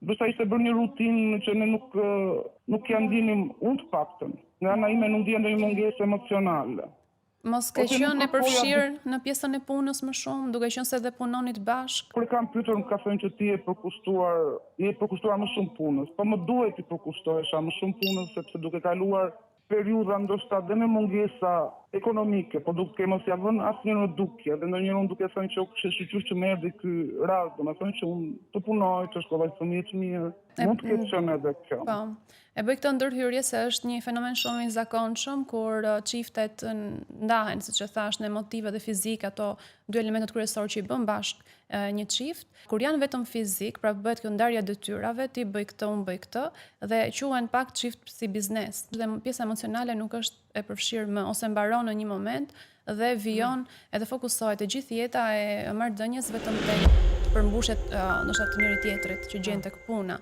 Ndoshta ishte bërë një rutinë që ne nuk ja ndinim unë të paktën. Nga ana ime nuk ndjen ndonjë mungesë emocionale. Mos ke qenë e përfshirë në pjesën e punës më shumë, duke qenë se dhe punonit bashkë? Kur kam pyetur më ka thënë që ti je përkushtuar më shumë punës. Po më duhet të përkushtohesha më shumë punës sepse duke kaluar periudha ndoshta dhe me mungesa ekonomike, po duke mos ja vënë asnjë në dukje, dhe ndonjëherë unë duke thënë që u kishte shqyrtuar që më erdhi ky rast, domethënë që unë të punoj, të shkolloj fëmijë të mirë, mund të ketë qenë edhe kjo. Po. E bëj këtë ndërhyrje se është një fenomen shumë i zakonshëm kur çiftet ndahen, siç e thash, në emotive dhe fizike, ato dy elementet kryesorë që i bën bashkë një çift. Kur janë vetëm fizik, pra bëhet kjo ndarja e detyrave, ti bëj këtë, unë bëj këtë, dhe quhen pak çift si biznes. Dhe pjesa emocionale nuk është e përfshirë më, ose mbaron në një moment dhe vijon edhe fokusohet e gjithë jeta e marrëdhënies vetëm tek përmbushjet ndoshta të njëri tjetrit që gjen tek puna.